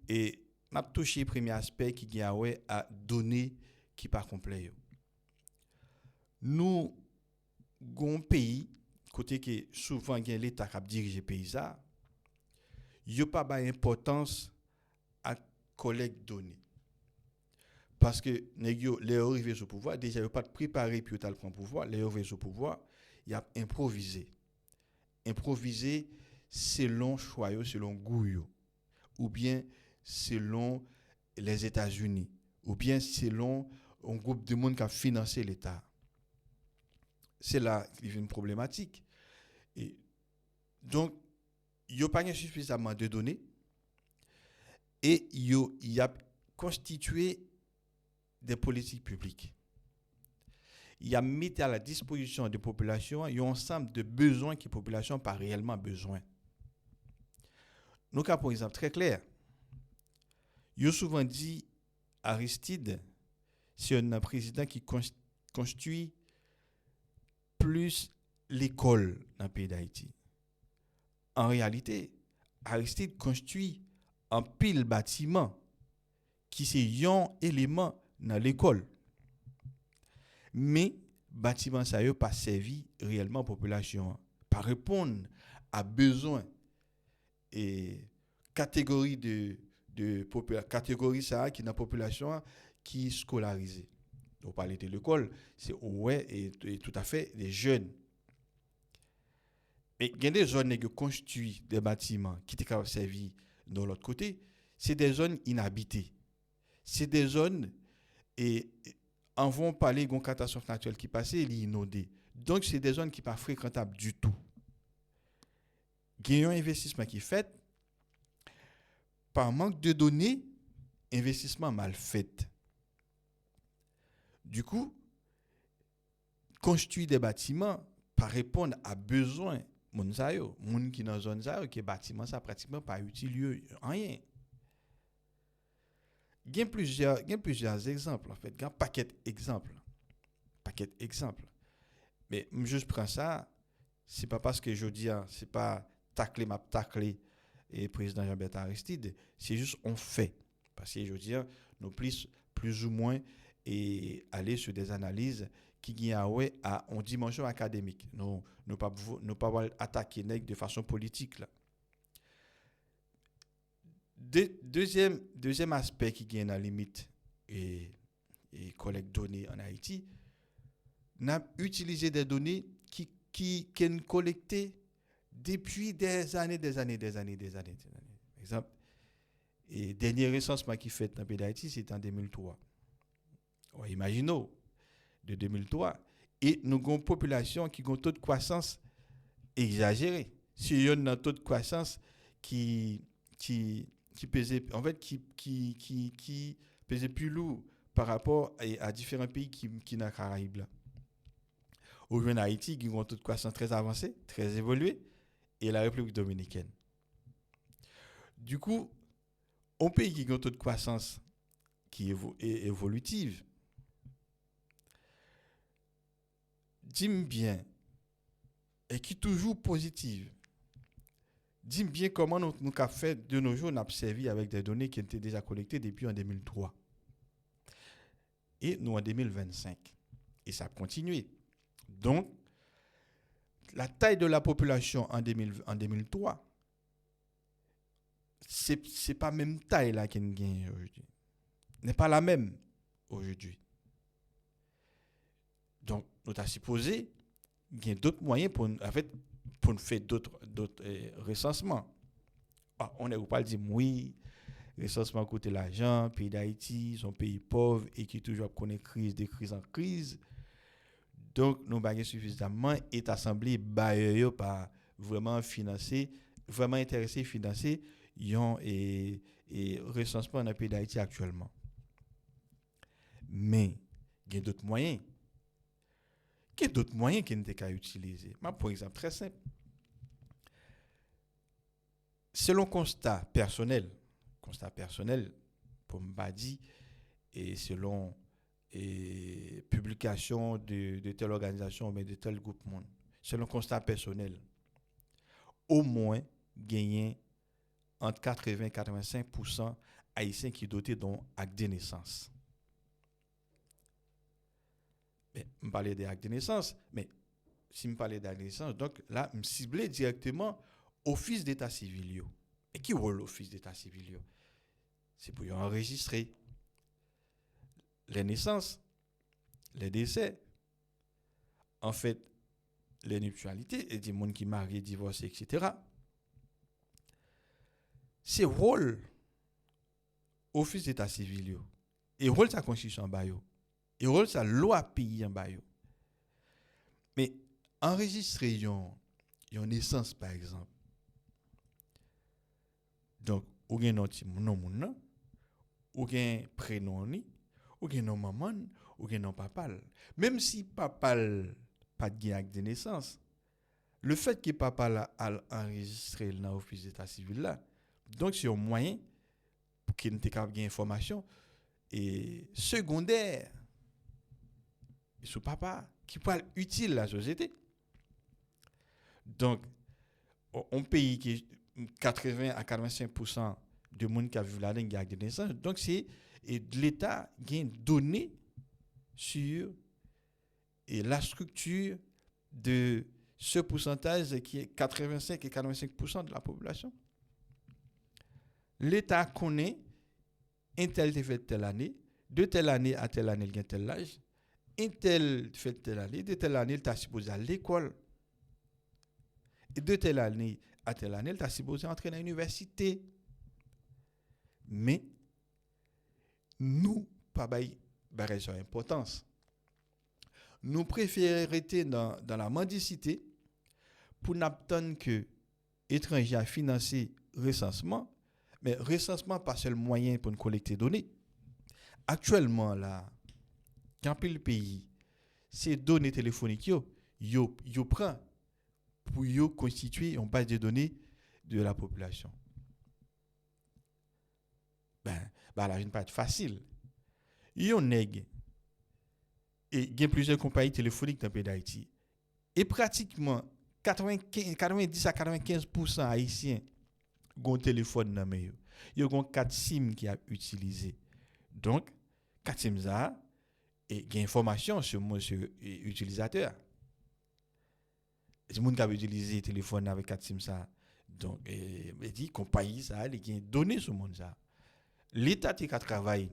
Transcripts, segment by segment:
Et m'a touché premier aspect qui gagne ouais à donner qui pas complet yo. Nous gon pays côté que souvent gagne l'état qui dirige pays ça, yo pas ba importance à collecte données. Parce que nèg yo les arrivé au pouvoir, déjà yo pas préparé puis yo prendre pouvoir, les arrivé au pouvoir, y a improvisé. Improvisé selon choix yo, selon goût yo, ou bien selon les États-Unis, ou bien selon un groupe de monde qui a financé l'État. C'est là qu'il y a une problématique. Et donc, il n'y a pas suffisamment de données et il y a constitué des politiques publiques. Il y a mis à la disposition des populations un ensemble de besoins que la population n'a pas réellement besoin. Nous avons par exemple très clair. Il a souvent dit Aristide, c'est un président qui construit plus l'école dans le pays d'Haïti. En réalité, Aristide construit un pile bâtiment qui c'est un élément dans l'école. Mais bâtiment ça n'a pas servi réellement à la population, pas répondre à besoin et catégorie catégorie ça qui dans la population qui scolarisée. On parle de l'école, c'est ouais et tout à fait des jeunes. Et il y a des zones qui construisent des bâtiments qui étaient servis de l'autre côté, c'est des zones inhabitées. C'est des zones et en vont parler d'une catastrophe naturelle qui passait, elle est inondée. Donc c'est des zones qui ne sont pas fréquentables du tout. Il y a un investissement qui est fait par manque de données, investissement mal fait. Du coup, construire des bâtiments pour répondre à besoins moun sa yo, moun qui dans zone sa yo, qui bâtiment ça pratiquement pas utile rien. Il y a plusieurs exemples en fait, il y a un paquet d'exemples. Mais je prends ça, c'est pas parce que je dis c'est pas tacler et président Jean-Bertrand Aristide, c'est juste on fait parce que je dis nous plus ou moins et aller sur des analyses qui gagnent à une dimension académique. Nous pas attaquer de façon politique là. Deuxième aspect qui gagne à la limite et collecte données en Haïti, n'a utilisé des données qui sont collectées depuis des années. Exemple, et dernier recensement qui fait dans le pays d'Haïti, c'est en 2003. Imaginons, de 2003, et nous avons une population qui a un taux de croissance exagéré. Si il y a un taux de croissance qui pesait, en fait, qui pesait plus lourd par rapport à différents pays qui dans les Caraïbes. Aujourd'hui, en Haïti, qui ont un taux de croissance très avancé, très évolué, et la République dominicaine. Du coup, un pays qui a un taux de croissance qui est évolutive, dis-moi bien, et qui est toujours positive, dis-moi bien comment nous avons fait de nos jours, nous avons servi avec des données qui étaient déjà collectées depuis en 2003. Et nous en 2025. Et ça a continué. Donc, la taille de la population en 2003, c'est pas la même taille là qu'on gagne aujourd'hui. N'est pas la même aujourd'hui. Donc, nous avons supposé qu'il y a d'autres moyens pour faire d'autres recensements. On n'est pas dire oui, recensement coûte l'argent, pays d'Haïti, son pays pauvre et qui toujours connaît de crise en crise. Donc, nous avons suffisamment et assemblée bailleurs pas vraiment financer, vraiment intéressé financer et recensement dans le pays d'Haïti actuellement. Mais il y a d'autres moyens. Il y a d'autres moyens qui n'étaient qu'à utiliser. Par exemple, très simple. Selon constat personnel, pour Mbadi, et selon publication de telle organisation, mais de tel groupe monde, selon constat personnel, au moins gagner entre 80 et 85% haïtien qui doté d'un acte de naissance. Mais me parler des actes de naissance, mais si me parler d'acte de naissance, donc là me cibler directement office d'état civil yo. Et qui rôle l'office d'état civil yo? C'est pour y enregistrer les naissances, les décès, en fait, les nuptialités, et des gens qui marient, divorcés, etc. C'est rôle office d'état civil yo. Et rôle sa constitution en bas yo. Et rôle sa loi pays en bas yo. Mais enregistrer yon naissance par exemple. Donc, ou gen non moun nan, ou gen prénom ni, ou gen non maman, ou gen non papal. Même si papal pas de acte de naissance, le fait que papa a enregistré dans l'office d'état civil là, donc c'est un moyen pour qu'il ait capable de information et secondaire sur papa qui peut être utile à la société. Donc, un pays qui 80 à 85% de monde qui a vu la langue de naissance, donc c'est l'État qui a donné sur la structure de ce pourcentage qui est 85 et 45% de la population. L'État connaît un tel fait telle année, de telle année à telle année, il y a tel âge, un tel fait telle année, de telle année, il est supposé à l'école. Et de telle année à telle année, il est supposé entrer dans l'université. Mais, nous, pas de importance. Nous préférons rester dans la mendicité pour n'attendre que étrangers à financer recensement, mais recensement pas seul moyen pour nous collecter données. Actuellement là, quand le pays, ces données téléphoniques yo prend pour constituer une base de données de la population. Là, je ne pas être facile. Yon nèg et il y a plusieurs compagnies téléphoniques dans le pays d'Haïti. Et pratiquement 90 à 95% haïtiens ont un téléphone dans main. Ils ont 4 SIM qui a utilisé. Donc 4 SIM ça et il y a information sur monsieur utilisateur. Les gens qui ont utilisé le téléphone avec 4 SIM ça. Donc il dit compagnie ça, il y a des données sur monde ça. L'État qui travaille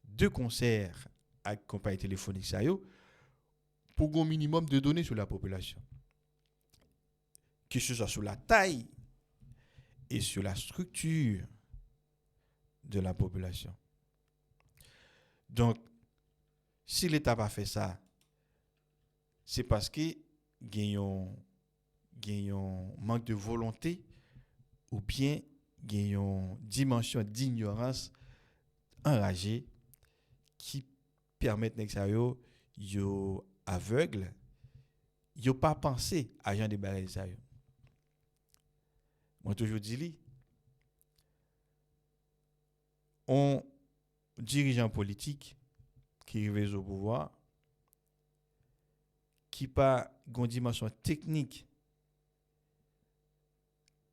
de concert avec compagnie téléphonique ça yo pour un minimum de données sur la population. Que ce soit sur la taille et sur la structure de la population. Donc, si l'État n'a pas fait ça, c'est parce qu'il y a un manque de volonté ou bien il y a une dimension d'ignorance enragée qui permettent que ça yo aveugle, yo pas pensé à gens de bagaille ça yo. Moi toujours dit on dirigeant politique qui arrive au pouvoir qui pas une dimension technique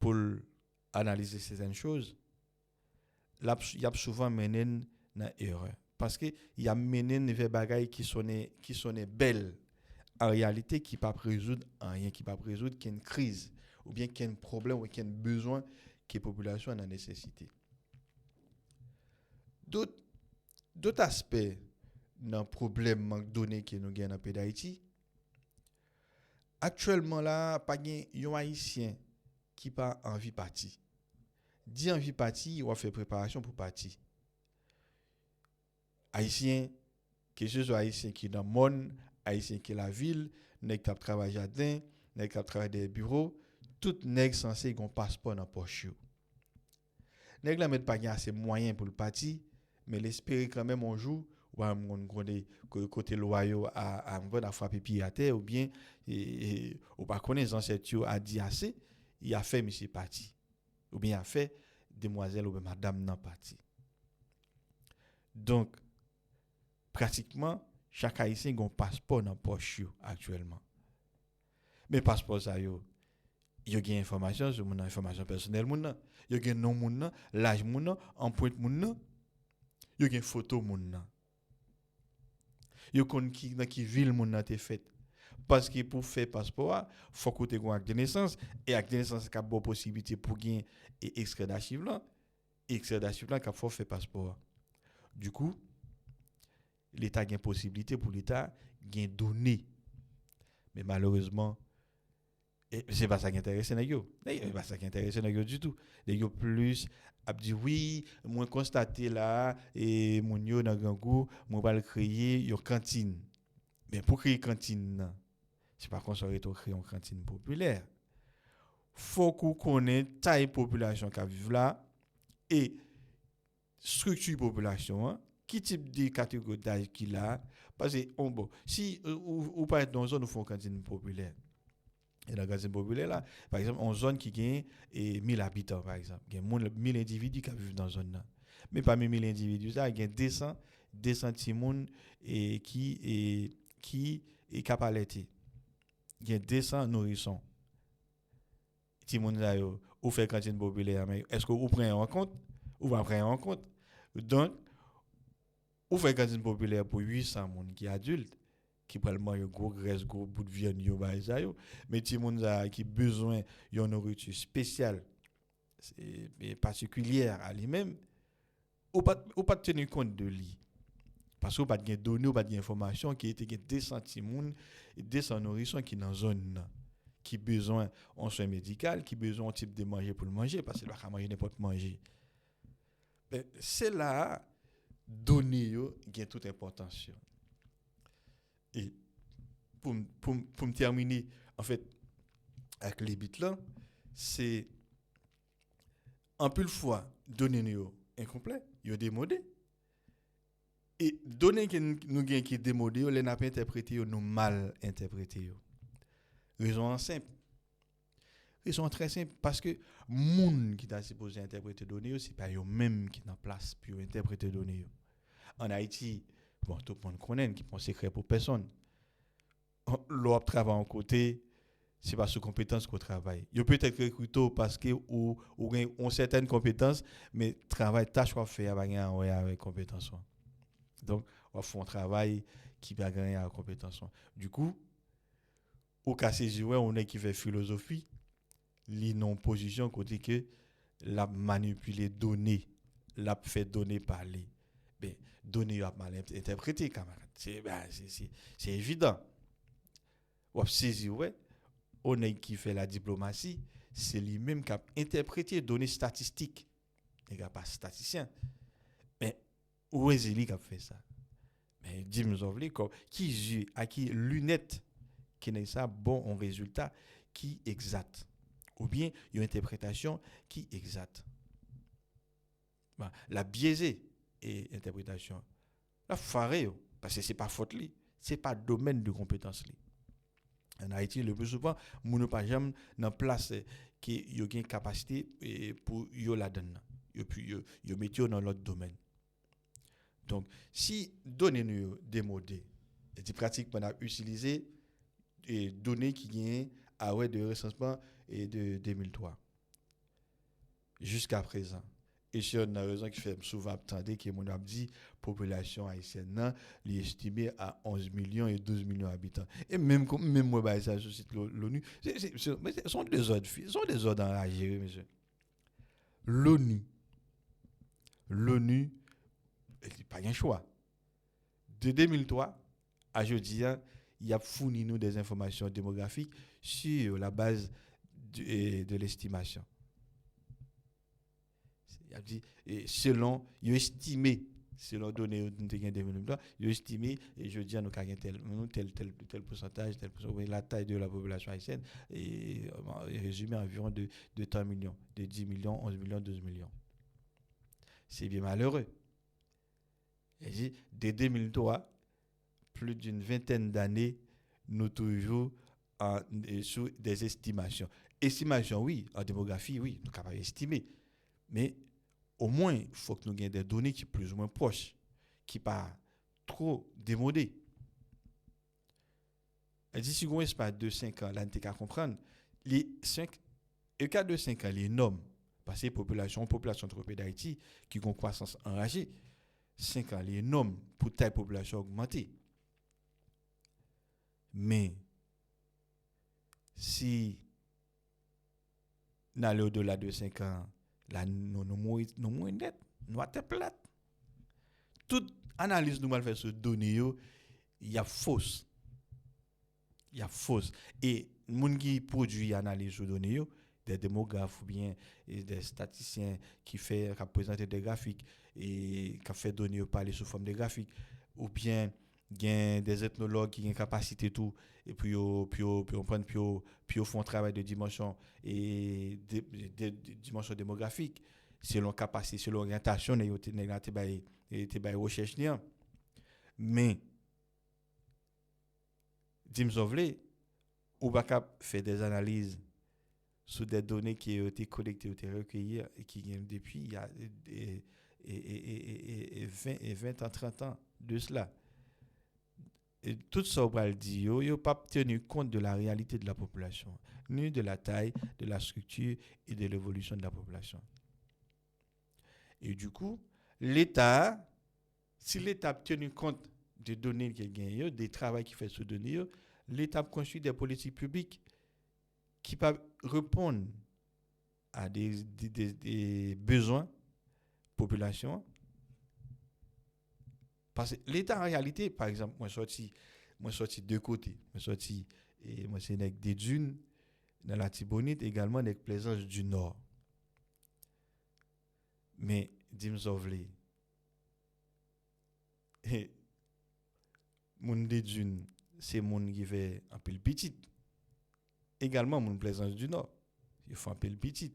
pour analyser certaines choses, il y a souvent mené dans erreur parce que il y a mené des bagailles qui sont belles en réalité qui pas résoudre rien, qui pas résoudre qu'il y a une crise ou bien qu'il y a un problème ou qu'il y a un besoin que la population a nécessité. D'autres aspects dans le problème manque de données que nous avons dans le pays d'Haïti, actuellement là, pas un haïtien qui pas envie partir. Dit envie partir, il va faire préparation pour partir. Haïtien, que ce soit haïtien qui est dans le monde, haïtien qui est la ville, nèg qui travaille jardin, nèg qui travaille des bureaux, tout nèg censé gon passeport dans poche yo. Nèg la met pas assez moyen pour le partir, mais l'espérer quand même un jour ou à côté loyo à frapper pied à terre ou bien ou pas connaître ancêtre a dit assez, il a fait monsieur parti ou bien a fait demoiselle ou bien madame nan parti. Donc pratiquement chaque haïtien a un passeport dans poche actuellement. Mais passeport ça yo il y a des informations sur mon information personnelle mon nan. Il y a nom mon nan, l'âge mon nan, empreinte mon nan, il y a des photos mon nan. Il y a qui dans qui ville mon nan t'est fait. Parce que pour faire passeport, il faut que tu aies un acte de naissance et acte de naissance a bonne possibilité pour gagner et extrait d'archives là, extrait d'archives là qu'il faut faire passeport. Du coup, l'État a une possibilité pour l'État de donner. Mais malheureusement, c'est pas ça qui intéresse les gens. C'est pas ça qui intéresse les gens du tout. Les gens plus a dit oui, moi constaté là et mon yo dans grand goût, moi va le créer une cantine. Mais pour créer une cantine, c'est pas qu'on saurait créer une cantine populaire. Faut qu'on connaisse taille population qui vit là et structure population, hein, qui type de catégorie d'âge qu'il a. Parce que, bon, si ou pas être dans une zone où il faut une cantine populaire, et dans la cantine populaire, là, par exemple, en zone qui gagne 1000 habitants, par exemple, il y a 1000 individus qui vivent dans la zone là. Mais parmi 1000 individus, il y a 200 petits monde qui est capable d'être. Il y a 200 nourrissons. Petit monde là, ou fait cantine populaire, mais est-ce que vous prenez en compte ou pas prendre en compte? Donc, ou fait cantine populaire pour 800 personnes qui sont adultes, qui prennent manger gros graisse, gros bout de viande, mais petit monde qui a besoin d'une nourriture spéciale et particulière à lui-même, ou pas tenir compte de lui. Parce que pas de données, ou pas d'informations qui étaient 200 personnes et 200 nourrissons qui sont dans la zone qui besoin en soins médicaux, qui besoin un type de manger pour le manger, parce qu'il ne va pas manger n'importe manger. Ben, c'est là, donner, qui a toute importance. Et pour me terminer, en fait, avec les bits là, c'est un peu le fois, donner incomplet, il y a démodé. Et donner que nous gagnons qui est démodé, les n'a pas interprété, nous mal interprété. Raison simple. Raison très simple. Parce que les gens qui sont supposés interpréter les données, ce n'est pas eux-mêmes qui sont en place pour interpréter les données. En Haïti, bon, tout le monde connaît, qui pense secret pour personne. L'autre travail en côté, c'est pas sous compétence qu'on travaille. Il peut être recruté parce que ou ont certaines compétences, mais travail tâche qu'on fait avec compétences. Donc, on fait un travail qui va gagner à compétence. Du coup, au cas où on est qui fait philosophie, li non position côté que la manipuler données, la fait donner parler. Ben données a mal interprété camarade. C'est évident. Ou saisi ouais, on est qui fait la diplomatie, c'est lui-même qui a interprété données statistiques. Il n'est pas statisticien. Mais où est-ce qu'il a fait ça? Mais dis-moi qui à qui lunette qui n'est ça bon en résultat qui exact ou bien une interprétation qui exacte. Bah, la biaisée et interprétation la farée parce que c'est pas faute li, c'est pas domaine de compétence li. En Haïti le plus souvent nous pas jamais dans place qui y a une capacité pour yo la donne. Et puis yo mettez dans l'autre domaine. Donc si donner nous démodé et des pratiques qu'on a utilisées et données qui gagnent à ouais de recensement et de 2003 jusqu'à présent. Et c'est une raison qui fait souvent attendre que mon a dit population haïtienne est estimée à 11 millions et 12 millions d'habitants. Et même moi bah ça je cite l'ONU, ce sont des ordres enragés monsieur. L'ONU il pas un choix. De 2003 à jeudi, il a fourni nous des informations démographiques sur la base de l'estimation. Il a dit, selon, il a estimé, selon données de 2023, il a estimé, et je dis à nous tel pourcentage, la taille de la population haïtienne, et résumé environ de 3 millions, de 10 millions, 11 millions, 12 millions. C'est bien malheureux. Il dit, dès 2003, plus d'une vingtaine d'années, nous toujours sous des estimations. Estimation, oui, en démographie, oui, nous sommes capables d'estimer. Mais au moins, il faut que nous ayons des données qui sont plus ou moins proches, qui ne sont pas trop démodées. Elle dit, si on espace de 5 ans, là, on peut comprendre, les 5 le cas de 5 ans, il est énorme. Parce que population trop d'Haïti qui a une croissance enragée. 5 ans, il est énorme pour taille population augmenter. Mais si nous allons au-delà de 5 ans, là, nous sommes net, nous sommes plate. Toute analyse nous allons faire sur données, il y a fausse. Il y a fausse. Et les gens qui produisent analyse sur données, des démographes ou bien des statisticiens qui présentent des graphiques et qui fait données parler sous forme de graphiques, ou bien des ethnologues qui ont une capacité tout et puis on prend puis font un travail de dimension et de dimension démographique selon capacité selon orientation et recherche mais dimsovle ou pas faire des analyses sur des données qui ont été collectées ou été recueillies et qui viennent depuis il y a 20 ans 30 ans de cela. Et tout ça, on va le dire, il n'y a pas tenu compte de la réalité de la population, ni de la taille, de la structure et de l'évolution de la population. Et du coup, l'État, si l'État a tenu compte des données qu'il gagne, des travaux qu'il fait sur les données, l'État construit des politiques publiques qui peuvent répondre à des besoins de la population. Parce que l'État, en réalité, par exemple, moi, sorti de deux côtés. Moi, c'est avec des dunes dans la Tibonite, également avec Plaisance du Nord. Mais, dis-moi, mon des dunes, c'est mon qui fait un peu le petit. Également, mon Plaisance du Nord, il fait un peu le petit.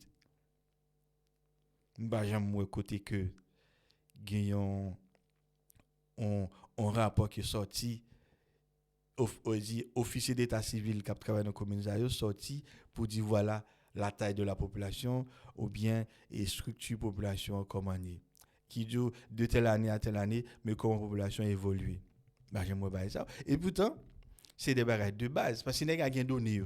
J'aime côté que gagnons un rapport qui est sorti officier d'état civil qui travaille dans la commune sorti pour dire voilà la taille de la population ou bien et structure population comme année qui dit de telle année à telle année mais comment la population évolue j'aimerais pas ça et pourtant c'est des barrières de base parce que si les données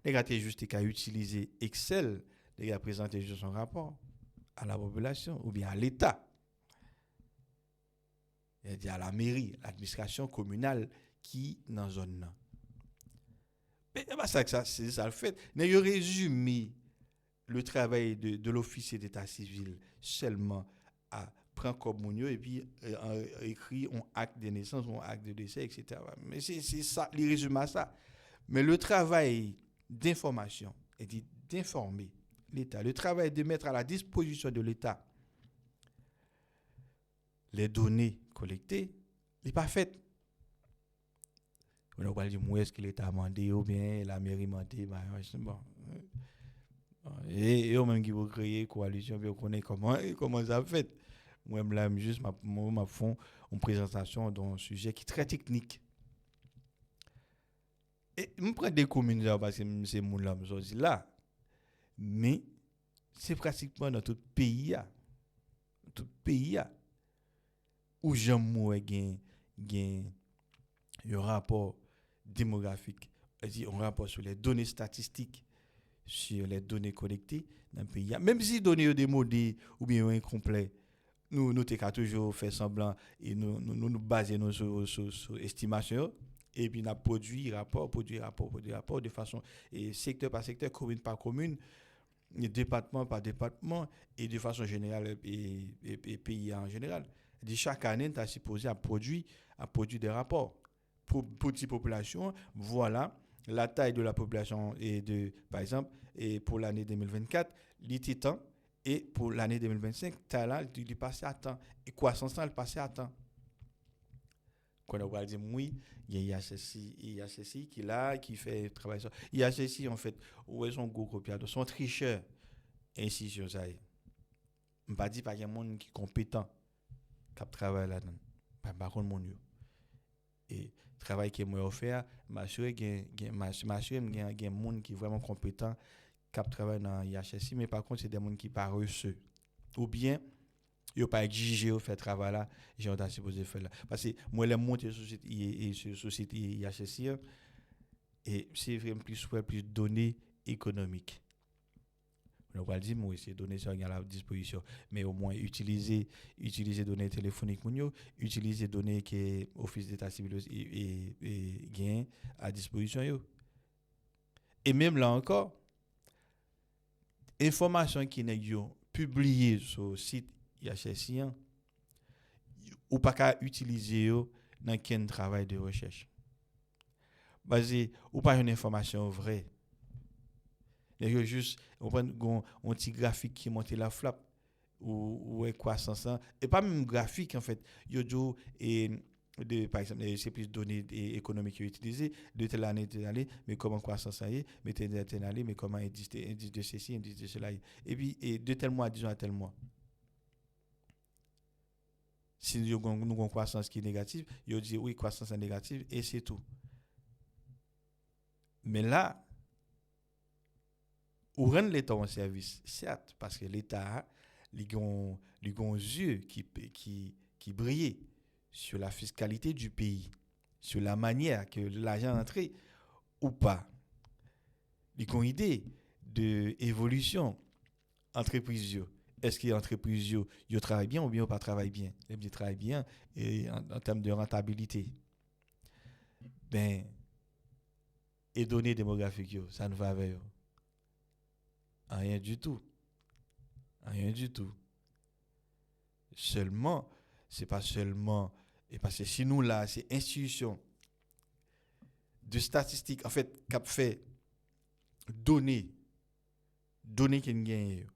les gars juste qu'à utiliser Excel les gars présenter juste son rapport à la population ou bien à l'État. C'est-à-dire à la mairie, l'administration communale qui dans la zone. Mais c'est ça le fait. Mais il résumé le travail de l'officier d'état civil seulement à prendre comme mounio et puis écrit un acte de naissance, un acte de décès, etc. Mais c'est ça, il résume à ça. Mais le travail d'information, et d'informer l'État, le travail de mettre à la disposition de l'État les données collectées, n'est pas fait. On va dire, où est-ce que l'État a demandé ou bien la mairie a demandé. Bon. Et eux-mêmes qui vont créer coalition, puis on connaît comment ça fait. Moi, je juste ma fond une présentation d'un sujet qui est très technique. Et je prends des communes parce que c'est mon là, là. Mais c'est pratiquement dans tout pays. Tout pays. Où j'aime un rapport démographique, un rapport sur les données statistiques, sur les données collectées dans le pays. Même si les données sont démodées ou bien incomplètes, nous avons toujours fait semblant et nous basons sur estimation et puis nous produit rapport de façon et secteur par secteur, commune par commune, département par département et de façon générale et pays en général. Chaque année, tu as supposé à produire des rapports pour petite population. Voilà la taille de la population et par exemple, et pour l'année 2024, l'était temps et pour l'année 2025, tu as là, il est passé à temps. Et croissance, il est passé à temps. Quand on va dire oui, il y a IHSI qui fait travail sur. IHSI, en fait, où est son gros copiateur, son tricheur, ainsi sur ça. Je ne pas dire qu'il y a un monde qui est compétent. Qui travaille là-dedans. Par contre, mon Dieu. Et le travail que moi offert, m'assurer qu'il y a un monde qui est vraiment compétent qui travaille dans l'IHSI, mais par contre, c'est des gens qui pas reçus. Ou bien, ils n'ont pas exigé de faire ce travail là, j'ai pas supposé faire là. Parce que moi, je monte sur société IHSI et c'est vraiment plus données économiques. On va dire, moi, c'est donner ça à la disposition. Mais au moins, utiliser données téléphoniques, utiliser données que l'Office d'État civil gagne à disposition. Yo. Et même là encore, information qui n'est publiée sur le site IHSI, ou pas qu'à utiliser dans quel travail de recherche. Basé, ou pas une information vraie. Il y a juste on prend un petit graphique qui monte la flap ou croissance et pas même graphique en fait. Il y a et par exemple c'est plus données économiques qui sont utilisées de telle année, mais comment croissance est, mais telle année, mais comment indice de ceci, indice de cela et puis de tel mois disons à tel mois. Si nous avons une croissance qui est négative, il dit oui croissance est négative et c'est tout. Mais là ou rendre l'État en service, certes, parce que l'État, il a un yeux qui brillent sur la fiscalité du pays, sur la manière que l'argent entre ou pas. Il a une idée de l'évolution entreprise. Est-ce que l'entreprise travaille bien ou bien pas travaille bien? Elle travaille bien et en termes de rentabilité. Ben, et données démographiques, ça ne va avec eux. Rien du tout. Rien du tout. Seulement, c'est pas seulement. Et parce que si nous là, c'est institution de statistiques, en fait, qui fait données qui nous gagnent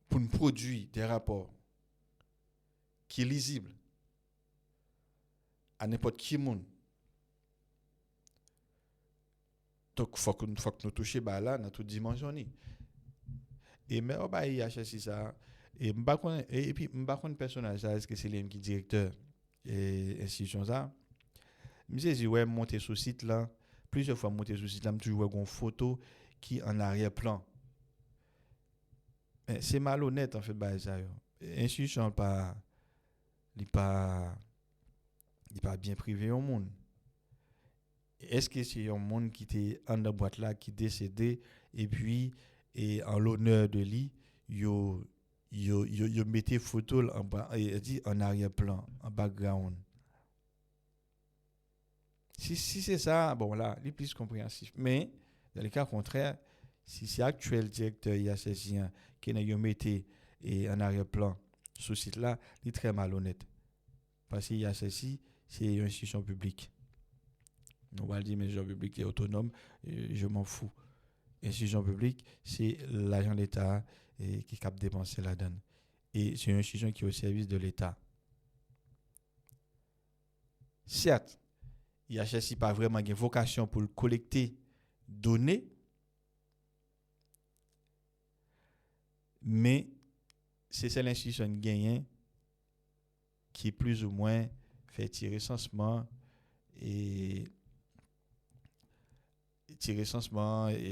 pour nous produire des rapports qui sont lisibles à n'importe qui monde. Donc, il faut que nous touchions là dans toute dimension. Et mais il y a ça. Et puis, je ne sais pas personnage, est-ce que c'est lui qui est directeur et institution ça. Je me dis, ouais, monter sur le site là. Plusieurs fois, monter sur le site là, je toujours une photo qui en arrière-plan. Mais c'est malhonnête en fait, ça. L'institution n'est pas bien privé au monde. Est-ce que c'est un monde qui était en la boîte là, qui est décédé, et puis, et en l'honneur de lui, yo mettez photo en arrière-plan, en background. Si c'est ça, bon là, il est plus compréhensif. Mais, dans le cas contraire, si c'est actuel directeur IHSI qui n'a mettez en arrière-plan ce site-là, il est très malhonnête. Parce que IHSI, c'est une institution publique. On va dire, mais institution publique est autonome, je m'en fous. Institution publique, c'est l'agent de l'État qui capte dépenser la donne. Et c'est une institution qui est au service de l'État. Certes, IHSI n'a pas vraiment une vocation pour collecter données, mais c'est celle l'institution gagnante qui plus ou moins fait tirer recensement et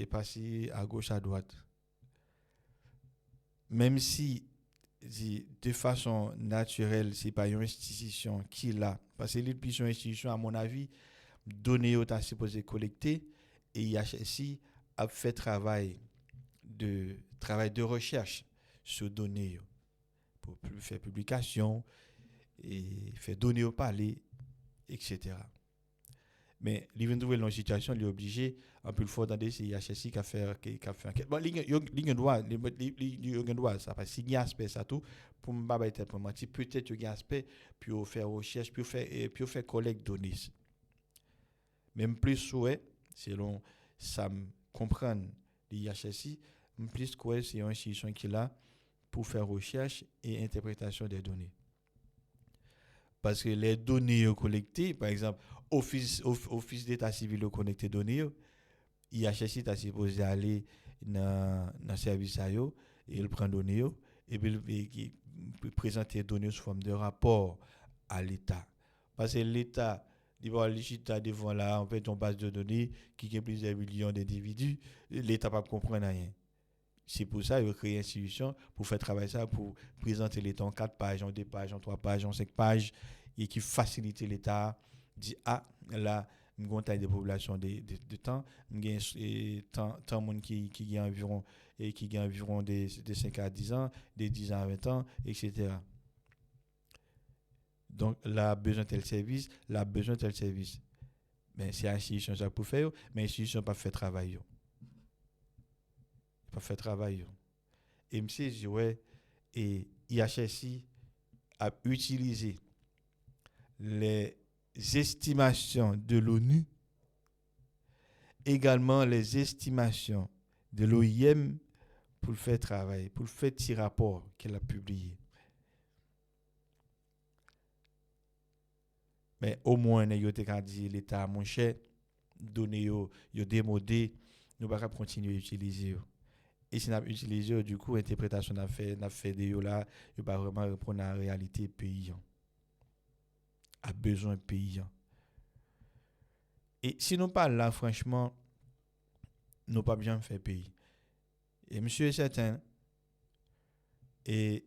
passer à gauche à droite. Même si de façon naturelle, c'est pas une institution qui l'a, parce que les plus une institution à mon avis, données au supposé collecter et IHSI a fait travail de recherche sur données pour faire publication et faire donner au palais, etc. Mais il vient de trouver une situation, il est obligé, un peu le fort dans des IHSI qui a fait enquête. Bon, il y a un droit, ça parce qu'il y a un aspect, ça tout, pour ne pas être pour mentir, peut-être qu'il y a un aspect, puis faire recherche, puis faire collecte données. Même plus souhait, selon ça me comprend l'IHSI, plus quoi c'est une institution qui est là pour faire recherche et interprétation des données. Parce que les données collectées, par exemple, Office d'État civil connecté données, IHSI est supposé aller dans le service et il prend données et puis il présente les données sous forme de rapport à l'État. Parce que l'État, devant l'État, devant là, en fait, on base de données qui a plusieurs millions d'individus, l'État ne peut pas comprendre rien. C'est pour ça qu'il a créé une institution pour faire travailler ça, pour présenter l'État en 4 pages, en 2 pages, en 3 pages, en 5 pages, et qui facilite l'État. Dit, là, une taille de population de temps, tant monde qui gagne environ de 5 à 10 ans, de 10 à 20 ans, etc. Donc, là, besoin de tel service, là, besoin de tel service. Mais c'est l'institution ça pour faire, mais l'institution pas fait travail. Pas fait travail. Et monsieur dit, ouais, et IHSI a utilisé les estimations de l'ONU, également les estimations de l'OIM pour le faire travailler, pour le faire petit rapport qu'elle a publié. Mais au moins, il y a dit l'État, mon cher, donné yo démodé, nous ne pouvons pas continuer à utiliser. Et si nous utilisé, du coup, l'interprétation n'a fait de yo là, il ne pas vraiment répondre à la réalité paysan. A besoin paysan. Et si nous parlons là, franchement, nous pas bien fait pays. Et monsieur est certain, et